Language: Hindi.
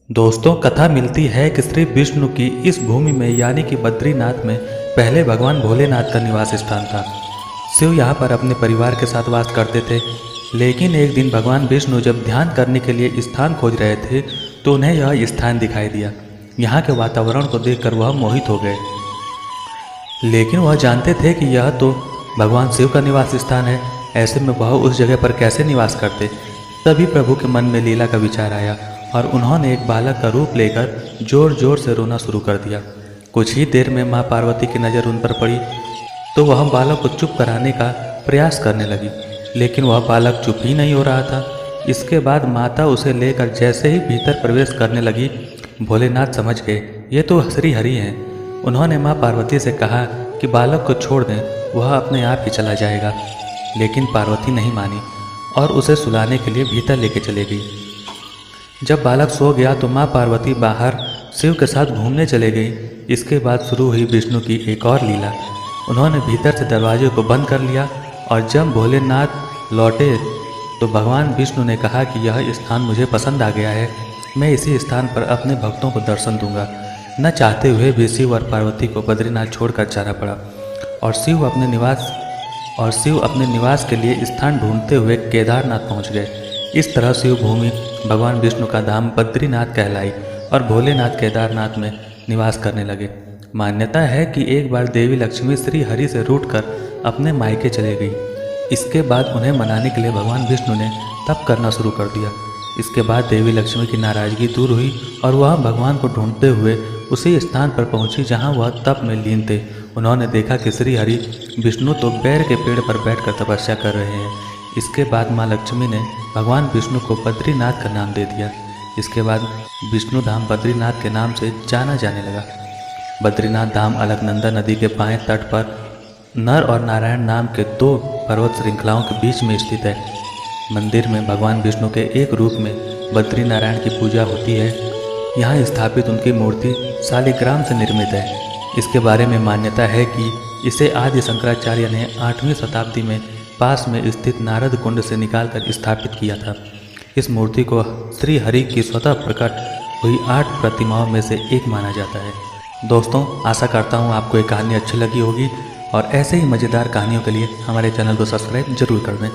दोस्तों, कथा मिलती है कि श्री विष्णु की इस भूमि में यानी कि बद्रीनाथ में पहले भगवान भोलेनाथ का निवास स्थान था। शिव यहाँ पर अपने परिवार के साथ वास करते थे। लेकिन एक दिन भगवान विष्णु जब ध्यान करने के लिए स्थान खोज रहे थे तो उन्हें यह स्थान दिखाई दिया। यहाँ के वातावरण को देखकर वह मोहित हो गए, लेकिन वह जानते थे कि यह तो भगवान शिव का निवास स्थान है। ऐसे में वह उस जगह पर कैसे निवास करते। तभी प्रभु के मन में लीला का विचार आया और उन्होंने एक बालक का रूप लेकर जोर जोर से रोना शुरू कर दिया। कुछ ही देर में माँ पार्वती की नज़र उन पर पड़ी तो वह बालक को चुप कराने का प्रयास करने लगी, लेकिन वह बालक चुप ही नहीं हो रहा था। इसके बाद माता उसे लेकर जैसे ही भीतर प्रवेश करने लगी, भोलेनाथ समझ गए ये तो श्री हरि हैं। उन्होंने माँ पार्वती से कहा कि बालक को छोड़ दें, वह अपने आप ही चला जाएगा। लेकिन पार्वती नहीं मानी और उसे सुलाने के लिए भीतर लेके चले गई। जब बालक सो गया तो माँ पार्वती बाहर शिव के साथ घूमने चले गई। इसके बाद शुरू हुई विष्णु की एक और लीला। उन्होंने भीतर से दरवाजे को बंद कर लिया और जब भोलेनाथ लौटे तो भगवान विष्णु ने कहा कि यह स्थान मुझे पसंद आ गया है, मैं इसी स्थान पर अपने भक्तों को दर्शन दूंगा। न चाहते हुए भी शिव और पार्वती को बद्रीनाथ छोड़कर जाना पड़ा और शिव अपने निवास के लिए स्थान ढूंढते हुए केदारनाथ पहुंच गए। इस तरह शिव भूमि भगवान विष्णु का धाम बद्रीनाथ कहलाई और भोलेनाथ केदारनाथ में निवास करने लगे। मान्यता है कि एक बार देवी लक्ष्मी श्री हरि से रूठकर अपने मायके चले गई। इसके बाद उन्हें मनाने के लिए भगवान विष्णु ने तप करना शुरू कर दिया। इसके बाद देवी लक्ष्मी की नाराजगी दूर हुई और वह भगवान को ढूंढते हुए उसी स्थान पर पहुंची जहां वह तप में लीन थे। उन्होंने देखा कि श्री हरि विष्णु तो बैर के पेड़ पर बैठकर तपस्या कर रहे हैं। इसके बाद माँ लक्ष्मी ने भगवान विष्णु को बद्रीनाथ का नाम दे दिया। इसके बाद विष्णु धाम बद्रीनाथ के नाम से जाना जाने लगा। बद्रीनाथ धाम अलकनंदा नदी के बाएं तट पर नर और नारायण नाम के दो पर्वत श्रृंखलाओं के बीच में स्थित है। मंदिर में भगवान विष्णु के एक रूप में बद्री नारायण की पूजा होती है। यहाँ स्थापित उनकी मूर्ति शालिग्राम से निर्मित है। इसके बारे में मान्यता है कि इसे आदि शंकराचार्य ने 8वीं शताब्दी में पास में स्थित नारद कुंड से निकालकर स्थापित किया था। इस मूर्ति को श्री हरि की स्वतः प्रकट हुई 8 प्रतिमाओं में से एक माना जाता है। दोस्तों, आशा करता हूँ आपको ये कहानी अच्छी लगी होगी और ऐसे ही मज़ेदार कहानियों के लिए हमारे चैनल को सब्सक्राइब जरूर कर दें।